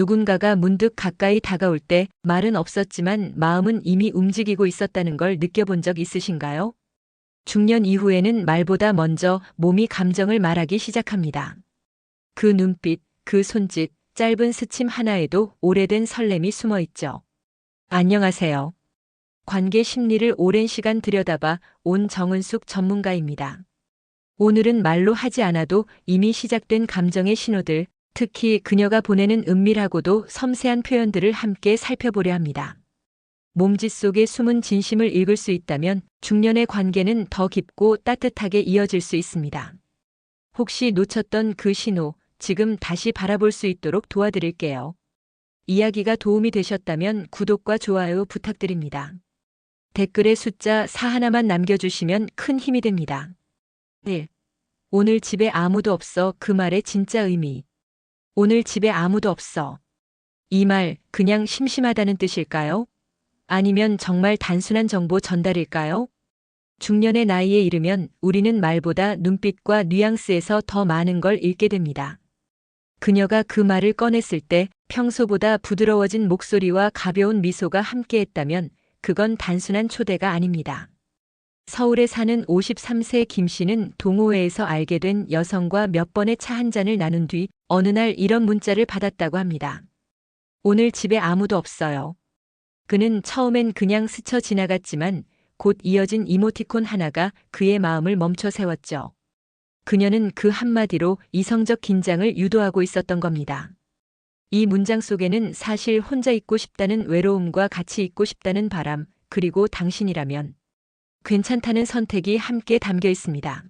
누군가가 문득 가까이 다가올 때 말은 없었지만 마음은 이미 움직이고 있었다는 걸 느껴본 적 있으신가요? 중년 이후에는 말보다 먼저 몸이 감정을 말하기 시작합니다. 그 눈빛, 그 손짓, 짧은 스침 하나에도 오래된 설렘이 숨어 있죠. 안녕하세요. 관계 심리를 오랜 시간 들여다봐 온 정은숙 전문가입니다. 오늘은 말로 하지 않아도 이미 시작된 감정의 신호들, 특히 그녀가 보내는 은밀하고도 섬세한 표현들을 함께 살펴보려 합니다. 몸짓 속에 숨은 진심을 읽을 수 있다면 중년의 관계는 더 깊고 따뜻하게 이어질 수 있습니다. 혹시 놓쳤던 그 신호, 지금 다시 바라볼 수 있도록 도와드릴게요. 이야기가 도움이 되셨다면 구독과 좋아요 부탁드립니다. 댓글에 숫자 4 하나만 남겨주시면 큰 힘이 됩니다. 1. 오늘 집에 아무도 없어. 그 말의 진짜 의미. 오늘 집에 아무도 없어. 이 말 그냥 심심하다는 뜻일까요? 아니면 정말 단순한 정보 전달일까요? 중년의 나이에 이르면 우리는 말보다 눈빛과 뉘앙스에서 더 많은 걸 읽게 됩니다. 그녀가 그 말을 꺼냈을 때 평소보다 부드러워진 목소리와 가벼운 미소가 함께했다면 그건 단순한 초대가 아닙니다. 서울에 사는 53세 김 씨는 동호회에서 알게 된 여성과 몇 번의 차 한 잔을 나눈 뒤 어느 날 이런 문자를 받았다고 합니다. 오늘 집에 아무도 없어요. 그는 처음엔 그냥 스쳐 지나갔지만 곧 이어진 이모티콘 하나가 그의 마음을 멈춰 세웠죠. 그녀는 그 한마디로 이성적 긴장을 유도하고 있었던 겁니다. 이 문장 속에는 사실 혼자 있고 싶다는 외로움과 같이 있고 싶다는 바람, 그리고 당신이라면 괜찮다는 선택이 함께 담겨 있습니다.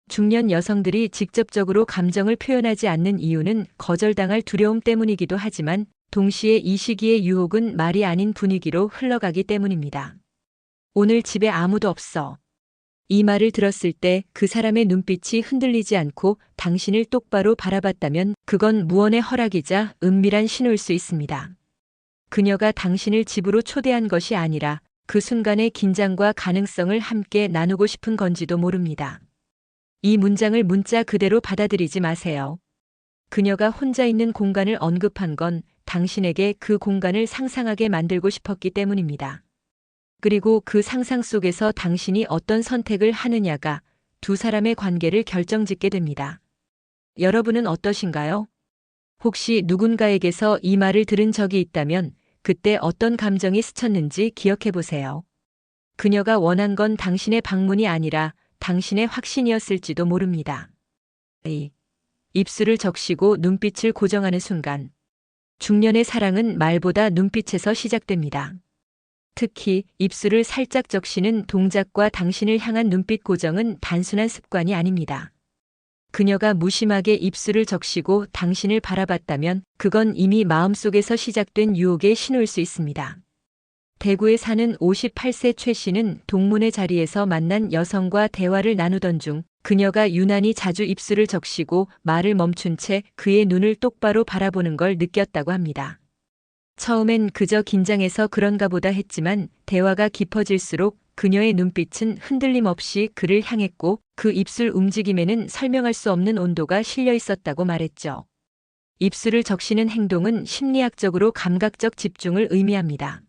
중년 여성들이 직접적으로 감정을 표현하지 않는 이유는 거절당할 두려움 때문이기도 하지만 동시에 이 시기의 유혹은 말이 아닌 분위기로 흘러가기 때문입니다. 오늘 집에 아무도 없어. 이 말을 들었을 때 그 사람의 눈빛이 흔들리지 않고 당신을 똑바로 바라봤다면 그건 무언의 허락이자 은밀한 신호일 수 있습니다. 그녀가 당신을 집으로 초대한 것이 아니라 그 순간의 긴장과 가능성을 함께 나누고 싶은 건지도 모릅니다. 이 문장을 문자 그대로 받아들이지 마세요. 그녀가 혼자 있는 공간을 언급한 건 당신에게 그 공간을 상상하게 만들고 싶었기 때문입니다. 그리고 그 상상 속에서 당신이 어떤 선택을 하느냐가 두 사람의 관계를 결정짓게 됩니다. 여러분은 어떠신가요? 혹시 누군가에게서 이 말을 들은 적이 있다면 그때 어떤 감정이 스쳤는지 기억해 보세요. 그녀가 원한 건 당신의 방문이 아니라 당신의 확신이었을지도 모릅니다. 2. 입술을 적시고 눈빛을 고정하는 순간. 중년의 사랑은 말보다 눈빛에서 시작됩니다. 특히 입술을 살짝 적시는 동작과 당신을 향한 눈빛 고정은 단순한 습관이 아닙니다. 그녀가 무심하게 입술을 적시고 당신을 바라봤다면 그건 이미 마음속에서 시작된 유혹의 신호일 수 있습니다. 대구에 사는 58세 최 씨는 동문회 자리에서 만난 여성과 대화를 나누던 중 그녀가 유난히 자주 입술을 적시고 말을 멈춘 채 그의 눈을 똑바로 바라보는 걸 느꼈다고 합니다. 처음엔 그저 긴장해서 그런가 보다 했지만 대화가 깊어질수록 그녀의 눈빛은 흔들림 없이 그를 향했고 그 입술 움직임에는 설명할 수 없는 온도가 실려 있었다고 말했죠. 입술을 적시는 행동은 심리학적으로 감각적 집중을 의미합니다.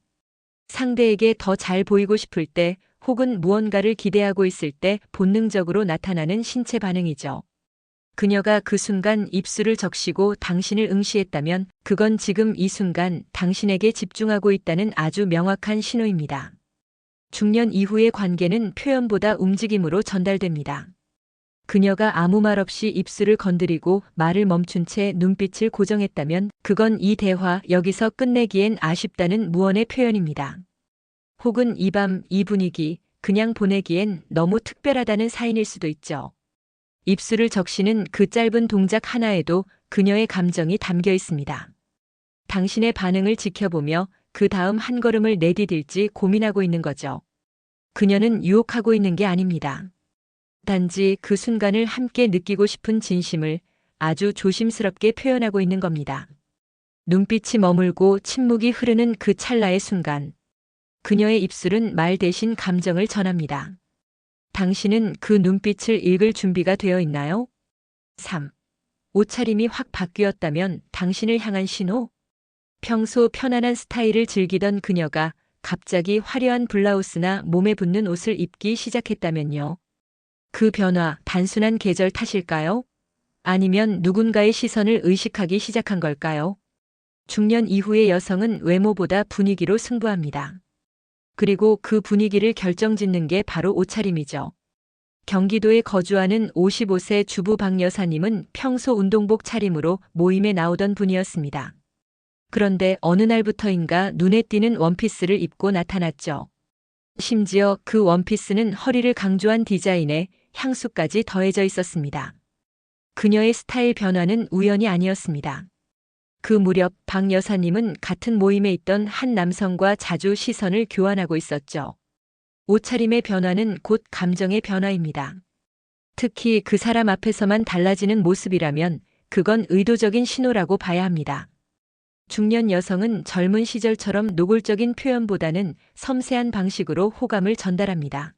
상대에게 더 잘 보이고 싶을 때 혹은 무언가를 기대하고 있을 때 본능적으로 나타나는 신체 반응이죠. 그녀가 그 순간 입술을 적시고 당신을 응시했다면 그건 지금 이 순간 당신에게 집중하고 있다는 아주 명확한 신호입니다. 중년 이후의 관계는 표현보다 움직임으로 전달됩니다. 그녀가 아무 말 없이 입술을 건드리고 말을 멈춘 채 눈빛을 고정했다면 그건 이 대화 여기서 끝내기엔 아쉽다는 무언의 표현입니다. 혹은 이 밤 이 분위기 그냥 보내기엔 너무 특별하다는 사인일 수도 있죠. 입술을 적시는 그 짧은 동작 하나에도 그녀의 감정이 담겨 있습니다. 당신의 반응을 지켜보며 그 다음 한 걸음을 내디딜지 고민하고 있는 거죠. 그녀는 유혹하고 있는 게 아닙니다. 단지 그 순간을 함께 느끼고 싶은 진심을 아주 조심스럽게 표현하고 있는 겁니다. 눈빛이 머물고 침묵이 흐르는 그 찰나의 순간, 그녀의 입술은 말 대신 감정을 전합니다. 당신은 그 눈빛을 읽을 준비가 되어 있나요? 3. 옷차림이 확 바뀌었다면 당신을 향한 신호? 평소 편안한 스타일을 즐기던 그녀가 갑자기 화려한 블라우스나 몸에 붙는 옷을 입기 시작했다면요. 그 변화, 단순한 계절 탓일까요? 아니면 누군가의 시선을 의식하기 시작한 걸까요? 중년 이후의 여성은 외모보다 분위기로 승부합니다. 그리고 그 분위기를 결정짓는 게 바로 옷차림이죠. 경기도에 거주하는 55세 주부 박 여사님은 평소 운동복 차림으로 모임에 나오던 분이었습니다. 그런데 어느 날부터인가 눈에 띄는 원피스를 입고 나타났죠. 심지어 그 원피스는 허리를 강조한 디자인에 향수까지 더해져 있었습니다. 그녀의 스타일 변화는 우연이 아니었습니다. 그 무렵 박 여사님은 같은 모임에 있던 한 남성과 자주 시선을 교환하고 있었죠. 옷차림의 변화는 곧 감정의 변화입니다. 특히 그 사람 앞에서만 달라지는 모습이라면 그건 의도적인 신호라고 봐야 합니다. 중년 여성은 젊은 시절처럼 노골적인 표현보다는 섬세한 방식으로 호감을 전달합니다.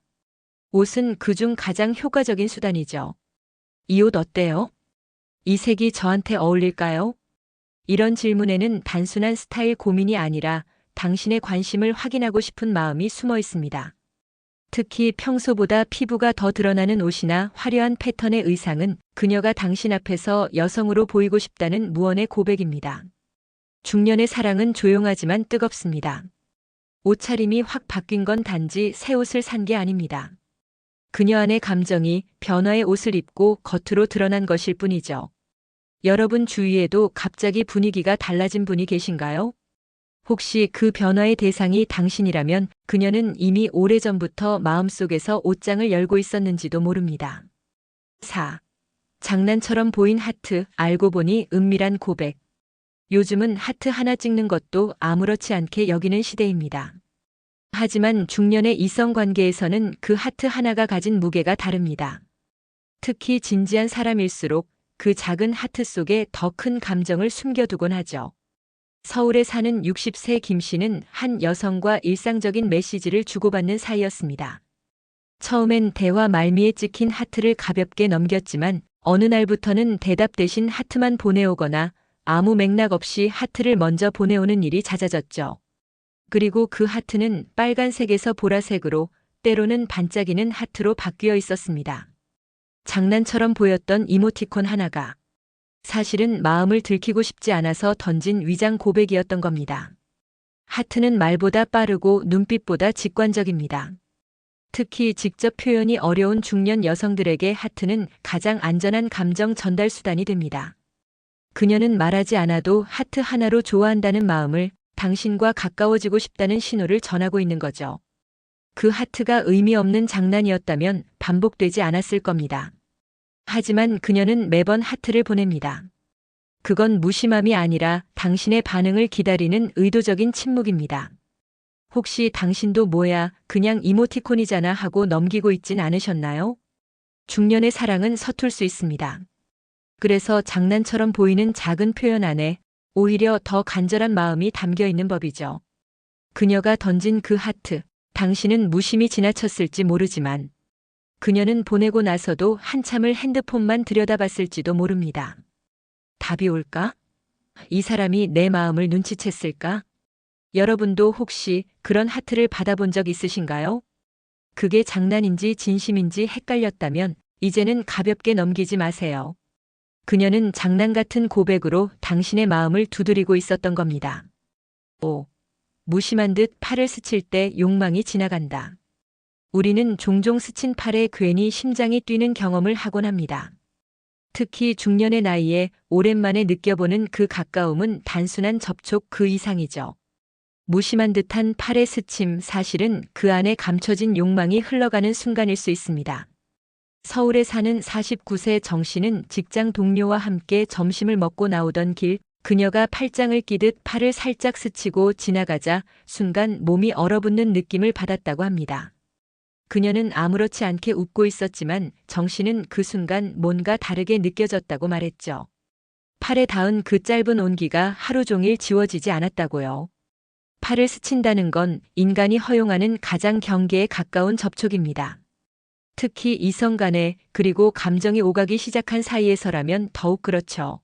옷은 그중 가장 효과적인 수단이죠. 이 옷 어때요? 이 색이 저한테 어울릴까요? 이런 질문에는 단순한 스타일 고민이 아니라 당신의 관심을 확인하고 싶은 마음이 숨어 있습니다. 특히 평소보다 피부가 더 드러나는 옷이나 화려한 패턴의 의상은 그녀가 당신 앞에서 여성으로 보이고 싶다는 무언의 고백입니다. 중년의 사랑은 조용하지만 뜨겁습니다. 옷차림이 확 바뀐 건 단지 새 옷을 산 게 아닙니다. 그녀 안의 감정이 변화의 옷을 입고 겉으로 드러난 것일 뿐이죠. 여러분 주위에도 갑자기 분위기가 달라진 분이 계신가요? 혹시 그 변화의 대상이 당신이라면 그녀는 이미 오래전부터 마음속에서 옷장을 열고 있었는지도 모릅니다. 4. 장난처럼 보인 하트, 알고 보니 은밀한 고백. 요즘은 하트 하나 찍는 것도 아무렇지 않게 여기는 시대입니다. 하지만 중년의 이성 관계에서는 그 하트 하나가 가진 무게가 다릅니다. 특히 진지한 사람일수록 그 작은 하트 속에 더 큰 감정을 숨겨두곤 하죠. 서울에 사는 60세 김 씨는 한 여성과 일상적인 메시지를 주고받는 사이였습니다. 처음엔 대화 말미에 찍힌 하트를 가볍게 넘겼지만 어느 날부터는 대답 대신 하트만 보내오거나 아무 맥락 없이 하트를 먼저 보내오는 일이 잦아졌죠. 그리고 그 하트는 빨간색에서 보라색으로 때로는 반짝이는 하트로 바뀌어 있었습니다. 장난처럼 보였던 이모티콘 하나가 사실은 마음을 들키고 싶지 않아서 던진 위장 고백이었던 겁니다. 하트는 말보다 빠르고 눈빛보다 직관적입니다. 특히 직접 표현이 어려운 중년 여성들에게 하트는 가장 안전한 감정 전달 수단이 됩니다. 그녀는 말하지 않아도 하트 하나로 좋아한다는 마음을 당신과 가까워지고 싶다는 신호를 전하고 있는 거죠. 그 하트가 의미 없는 장난이었다면 반복되지 않았을 겁니다. 하지만 그녀는 매번 하트를 보냅니다. 그건 무심함이 아니라 당신의 반응을 기다리는 의도적인 침묵입니다. 혹시 당신도 뭐야, 그냥 이모티콘이잖아 하고 넘기고 있진 않으셨나요? 중년의 사랑은 서툴 수 있습니다. 그래서 장난처럼 보이는 작은 표현 안에 오히려 더 간절한 마음이 담겨 있는 법이죠. 그녀가 던진 그 하트, 당신은 무심히 지나쳤을지 모르지만 그녀는 보내고 나서도 한참을 핸드폰만 들여다봤을지도 모릅니다. 답이 올까? 이 사람이 내 마음을 눈치챘을까? 여러분도 혹시 그런 하트를 받아본 적 있으신가요? 그게 장난인지 진심인지 헷갈렸다면 이제는 가볍게 넘기지 마세요. 그녀는 장난 같은 고백으로 당신의 마음을 두드리고 있었던 겁니다. 5. 무심한 듯 팔을 스칠 때 욕망이 지나간다. 우리는 종종 스친 팔에 괜히 심장이 뛰는 경험을 하곤 합니다. 특히 중년의 나이에 오랜만에 느껴보는 그 가까움은 단순한 접촉 그 이상이죠. 무심한 듯한 팔의 스침, 사실은 그 안에 감춰진 욕망이 흘러가는 순간일 수 있습니다. 서울에 사는 49세 정 씨는 직장 동료와 함께 점심을 먹고 나오던 길, 그녀가 팔짱을 끼듯 팔을 살짝 스치고 지나가자 순간 몸이 얼어붙는 느낌을 받았다고 합니다. 그녀는 아무렇지 않게 웃고 있었지만 정 씨는 그 순간 뭔가 다르게 느껴졌다고 말했죠. 팔에 닿은 그 짧은 온기가 하루 종일 지워지지 않았다고요. 팔을 스친다는 건 인간이 허용하는 가장 경계에 가까운 접촉입니다. 특히 이성 간에, 그리고 감정이 오가기 시작한 사이에서라면 더욱 그렇죠.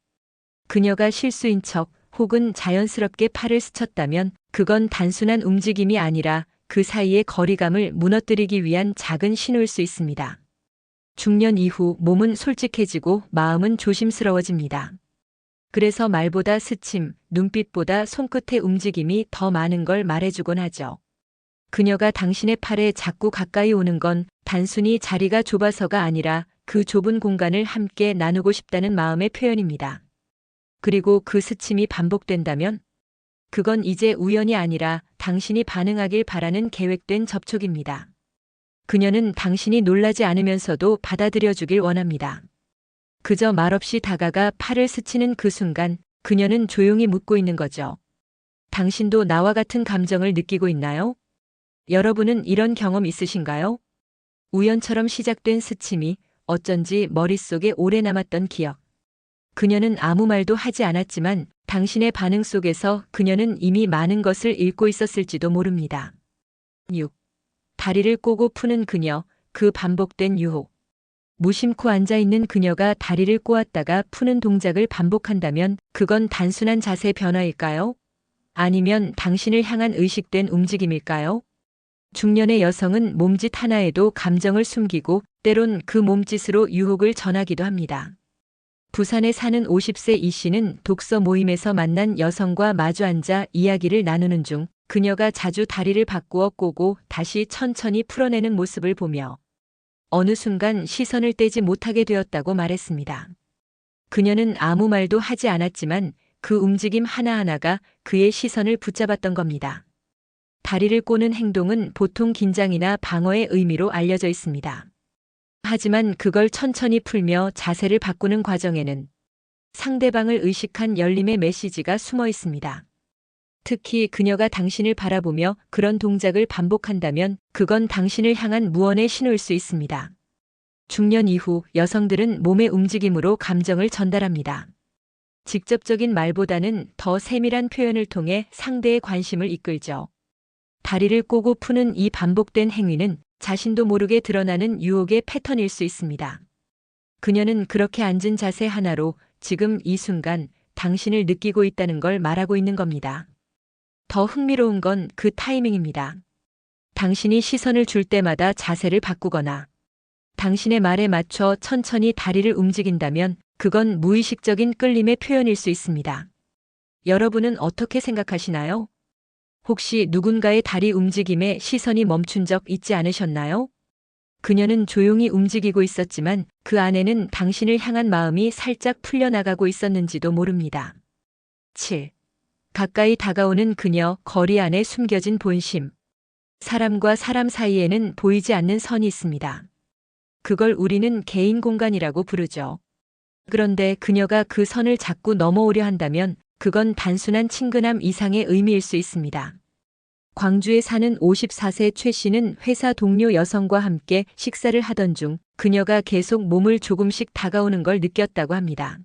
그녀가 실수인 척 혹은 자연스럽게 팔을 스쳤다면 그건 단순한 움직임이 아니라 그 사이의 거리감을 무너뜨리기 위한 작은 신호일 수 있습니다. 중년 이후 몸은 솔직해지고 마음은 조심스러워집니다. 그래서 말보다 스침, 눈빛보다 손끝의 움직임이 더 많은 걸 말해주곤 하죠. 그녀가 당신의 팔에 자꾸 가까이 오는 건 단순히 자리가 좁아서가 아니라 그 좁은 공간을 함께 나누고 싶다는 마음의 표현입니다. 그리고 그 스침이 반복된다면 그건 이제 우연이 아니라 당신이 반응하길 바라는 계획된 접촉입니다. 그녀는 당신이 놀라지 않으면서도 받아들여주길 원합니다. 그저 말없이 다가가 팔을 스치는 그 순간 그녀는 조용히 묻고 있는 거죠. 당신도 나와 같은 감정을 느끼고 있나요? 여러분은 이런 경험 있으신가요? 우연처럼 시작된 스침이 어쩐지 머릿속에 오래 남았던 기억. 그녀는 아무 말도 하지 않았지만 당신의 반응 속에서 그녀는 이미 많은 것을 읽고 있었을지도 모릅니다. 6. 다리를 꼬고 푸는 그녀, 그 반복된 유혹. 무심코 앉아있는 그녀가 다리를 꼬았다가 푸는 동작을 반복한다면 그건 단순한 자세 변화일까요? 아니면 당신을 향한 의식된 움직임일까요? 중년의 여성은 몸짓 하나에도 감정을 숨기고 때론 그 몸짓으로 유혹을 전하기도 합니다. 부산에 사는 50세 이 씨는 독서 모임에서 만난 여성과 마주 앉아 이야기를 나누는 중 그녀가 자주 다리를 바꾸어 꼬고 다시 천천히 풀어내는 모습을 보며 어느 순간 시선을 떼지 못하게 되었다고 말했습니다. 그녀는 아무 말도 하지 않았지만 그 움직임 하나하나가 그의 시선을 붙잡았던 겁니다. 다리를 꼬는 행동은 보통 긴장이나 방어의 의미로 알려져 있습니다. 하지만 그걸 천천히 풀며 자세를 바꾸는 과정에는 상대방을 의식한 열림의 메시지가 숨어 있습니다. 특히 그녀가 당신을 바라보며 그런 동작을 반복한다면 그건 당신을 향한 무언의 신호일 수 있습니다. 중년 이후 여성들은 몸의 움직임으로 감정을 전달합니다. 직접적인 말보다는 더 세밀한 표현을 통해 상대의 관심을 이끌죠. 다리를 꼬고 푸는 이 반복된 행위는 자신도 모르게 드러나는 유혹의 패턴일 수 있습니다. 그녀는 그렇게 앉은 자세 하나로 지금 이 순간 당신을 느끼고 있다는 걸 말하고 있는 겁니다. 더 흥미로운 건 그 타이밍입니다. 당신이 시선을 줄 때마다 자세를 바꾸거나 당신의 말에 맞춰 천천히 다리를 움직인다면 그건 무의식적인 끌림의 표현일 수 있습니다. 여러분은 어떻게 생각하시나요? 혹시 누군가의 다리 움직임에 시선이 멈춘 적 있지 않으셨나요? 그녀는 조용히 움직이고 있었지만 그 안에는 당신을 향한 마음이 살짝 풀려나가고 있었는지도 모릅니다. 7. 가까이 다가오는 그녀, 거리 안에 숨겨진 본심. 사람과 사람 사이에는 보이지 않는 선이 있습니다. 그걸 우리는 개인 공간이라고 부르죠. 그런데 그녀가 그 선을 자꾸 넘어오려 한다면 그건 단순한 친근함 이상의 의미일 수 있습니다. 광주에 사는 54세 최 씨는 회사 동료 여성과 함께 식사를 하던 중 그녀가 계속 몸을 조금씩 다가오는 걸 느꼈다고 합니다.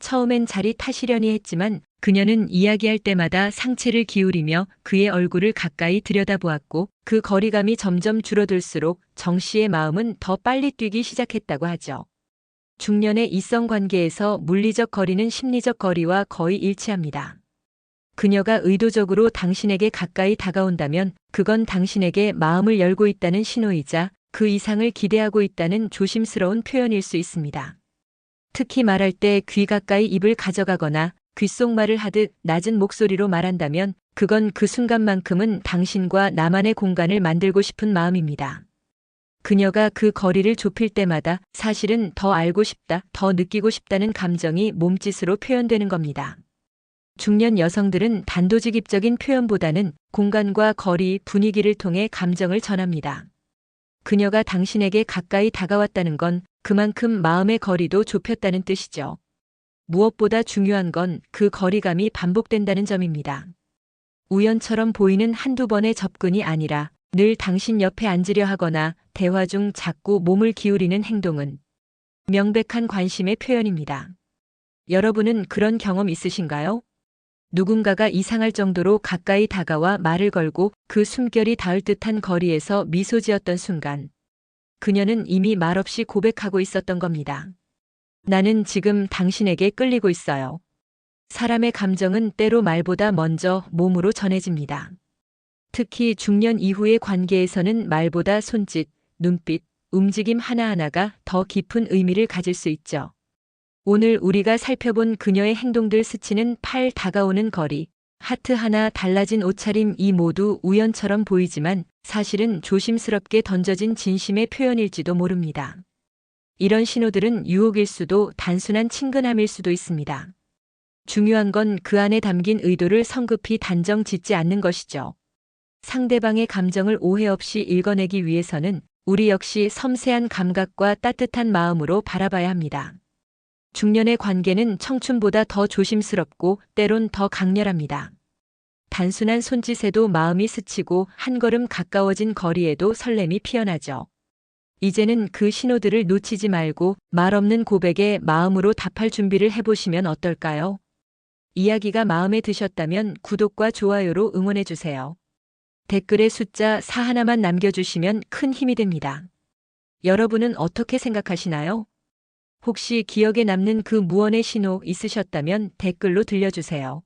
처음엔 자리 탓이려니 했지만 그녀는 이야기할 때마다 상체를 기울이며 그의 얼굴을 가까이 들여다보았고 그 거리감이 점점 줄어들수록 정 씨의 마음은 더 빨리 뛰기 시작했다고 하죠. 중년의 이성 관계에서 물리적 거리는 심리적 거리와 거의 일치합니다. 그녀가 의도적으로 당신에게 가까이 다가온다면 그건 당신에게 마음을 열고 있다는 신호이자 그 이상을 기대하고 있다는 조심스러운 표현일 수 있습니다. 특히 말할 때 귀 가까이 입을 가져가거나 귓속말을 하듯 낮은 목소리로 말한다면 그건 그 순간만큼은 당신과 나만의 공간을 만들고 싶은 마음입니다. 그녀가 그 거리를 좁힐 때마다 사실은 더 알고 싶다, 더 느끼고 싶다는 감정이 몸짓으로 표현되는 겁니다. 중년 여성들은 단도직입적인 표현보다는 공간과 거리, 분위기를 통해 감정을 전합니다. 그녀가 당신에게 가까이 다가왔다는 건 그만큼 마음의 거리도 좁혔다는 뜻이죠. 무엇보다 중요한 건 그 거리감이 반복된다는 점입니다. 우연처럼 보이는 한두 번의 접근이 아니라 늘 당신 옆에 앉으려 하거나 대화 중 자꾸 몸을 기울이는 행동은 명백한 관심의 표현입니다. 여러분은 그런 경험 있으신가요? 누군가가 이상할 정도로 가까이 다가와 말을 걸고 그 숨결이 닿을 듯한 거리에서 미소 지었던 순간 그녀는 이미 말없이 고백하고 있었던 겁니다. 나는 지금 당신에게 끌리고 있어요. 사람의 감정은 때로 말보다 먼저 몸으로 전해집니다. 특히 중년 이후의 관계에서는 말보다 손짓, 눈빛, 움직임 하나하나가 더 깊은 의미를 가질 수 있죠. 오늘 우리가 살펴본 그녀의 행동들, 스치는 팔, 다가오는 거리, 하트 하나, 달라진 옷차림, 이 모두 우연처럼 보이지만 사실은 조심스럽게 던져진 진심의 표현일지도 모릅니다. 이런 신호들은 유혹일 수도, 단순한 친근함일 수도 있습니다. 중요한 건 그 안에 담긴 의도를 성급히 단정 짓지 않는 것이죠. 상대방의 감정을 오해 없이 읽어내기 위해서는 우리 역시 섬세한 감각과 따뜻한 마음으로 바라봐야 합니다. 중년의 관계는 청춘보다 더 조심스럽고 때론 더 강렬합니다. 단순한 손짓에도 마음이 스치고 한 걸음 가까워진 거리에도 설렘이 피어나죠. 이제는 그 신호들을 놓치지 말고 말 없는 고백에 마음으로 답할 준비를 해보시면 어떨까요? 이야기가 마음에 드셨다면 구독과 좋아요로 응원해주세요. 댓글에 숫자 4 하나만 남겨주시면 큰 힘이 됩니다. 여러분은 어떻게 생각하시나요? 혹시 기억에 남는 그 무언의 신호 있으셨다면 댓글로 들려주세요.